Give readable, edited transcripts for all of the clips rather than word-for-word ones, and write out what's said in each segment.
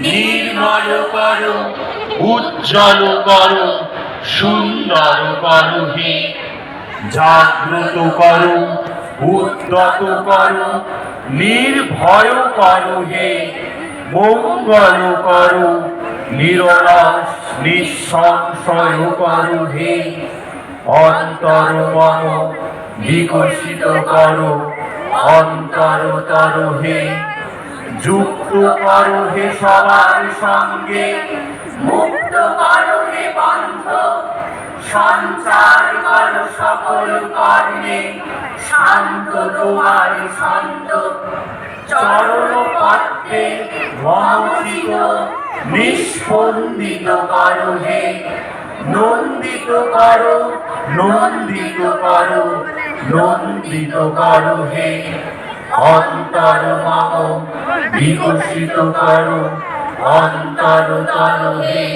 নির্মল করো, উজ্জ্বল করো, সুন্দর করো হে। জাগ্রত করো, উদ্যত করো, নির্ভয় করো হে। মঙ্গল করো, নিরলস নিঃসংশয় করো হে। অন্তর মন বিকশিত করো, অন্তরতর হে। যুক্ত করো হে সবার সঙ্গে, মুক্ত করো হে বন্ধ। সঞ্চার করো সকল কর্মে, শান্ত তোমার ছন্দ। চরণ পথে মহচিত নিস্পন্দিত করো হে। নন্দিত করো, নন্দিত করো, নন্দিত করো হে। অন্তর মম বিকশিত করো, অন্তরতর হে।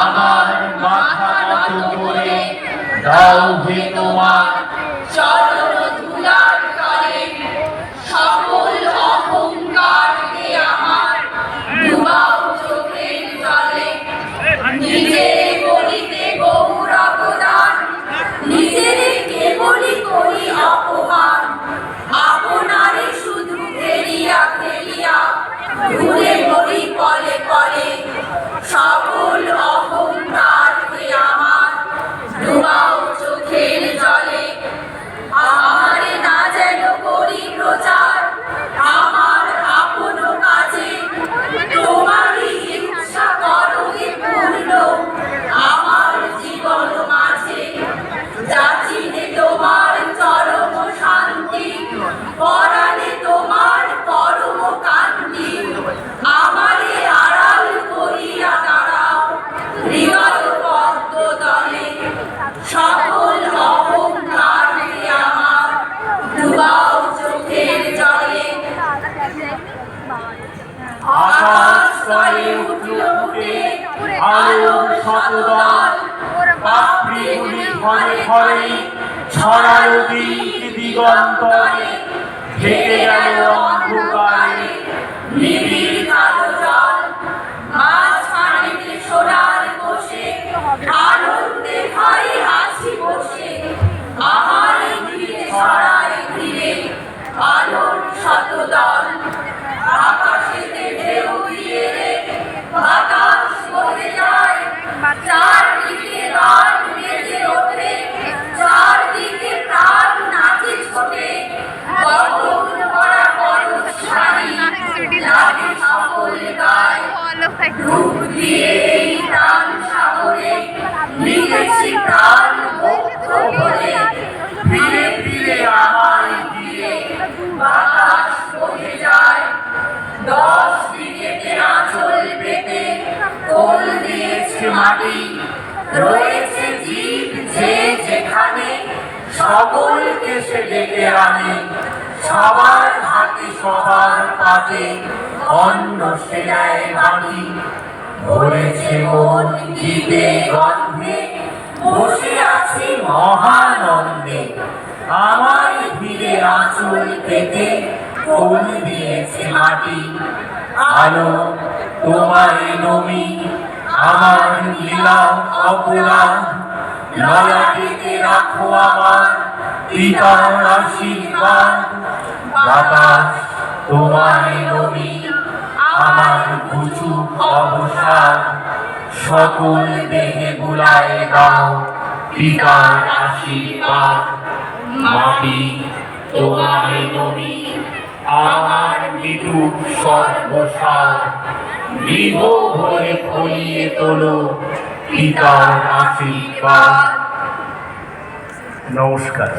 আমার মাথা নত করে দাও হে তোমার চরণ ধুলার তলে। সকল অহংকারকে আমার ডুবাও চোখের জলে। নিজের বলিতে গৌরব দান, নিজের কেবলই করি অপমান। আপনারে শুধু ফেলিয়া ফেলিয়া ঘুরে মরি পলে পলে। সকল অহংকারকে আমার ডুবাও চোখের জলে। আমারে না যেন করি প্রচার আমার আপন কাজে। তোমারই ইচ্ছা করো হে পূর্ণ আমার জীবন মাঝে। যাচি হে তোমার চরম শান্তি, পরাণে তোমার পরম কান্তি। আমারে আড়াল করিয়া দাঁড়াও হৃদয় পদ্ম তলে। সকল অহংকারকে আমার ডুবাও চোখের জলে। আকাশ স্তরে উঠল ফুটে আলোর শতদল। পাপড়িগুলি ঘরে ঘরে ছড়ালো দিক দিগন্তরে। ঢেকে গেল অন্ধকারে নিবিড় কালো জল। মাঝখানেতে সোনার বসে আনন্দে ভাই হাসি বসে। আমার ঘিরে ছড়ায় ঘিরে আলোর শতদল। আকাশেতে ঢেউ দিয়ে রে বাতাস বহে যায়। চারদিকে গান বেজে ওঠে, চারদিকে প্রাণ নাচে ছোটে। গগন ভরা পরশানি লাগে সকল গায়। ডুব দিয়ে এই প্রাণ সাগরে মিলেছি প্রাণ মুক্ত হয়ে। ফিরে ফিরে আমায় ঘিরে বাতাস বহে যায়। 10 দিকেতে আঁচল পেতে কোল দিয়েছে মাটি। রয়েছে জীব যে যেখানে, সকলকে সে ডেকে আনে। সবার হাতে সবার পাতে অন্ন সে দেয় বাটি। ভরেছে মন গীতে গন্ধে, বসে আছি মহানন্দে। আমায় ঘিরে আঁচল পেতে কোল দিয়েছে মাটি। আলো তোমায় নমি, আমার লীলা অপরাধ। ললাটিতে রাখো আমার পিতার আশীর্বাদ। বাতাস তোমায় নমি, আমার ঘুচু অবসাদ। সকল দেহে বুলায় দাও পিতার আশীর্বাদ। মাটি তোমায় নমি, আমার মৃদু সর্বসার। গৃহ ভরে ফলিয়ে তোলো পিতার আশীর্বাদ। নমস্কার।